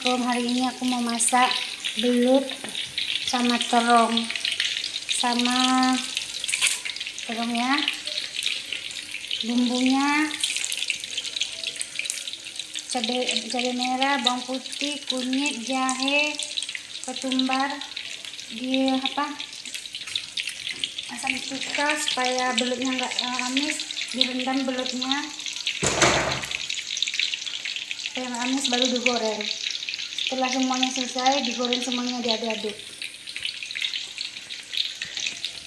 Assalamualaikum. Hari ini aku mau masak belut sama terong. Sama terongnya, bumbunya cabai merah, bawang putih, kunyit, jahe, ketumbar, asam cuka supaya belutnya nggak amis. Direndam belutnya supaya nggak amis, baru digoreng. Setelah semuanya selesai, digoreng semuanya, diaduk-aduk.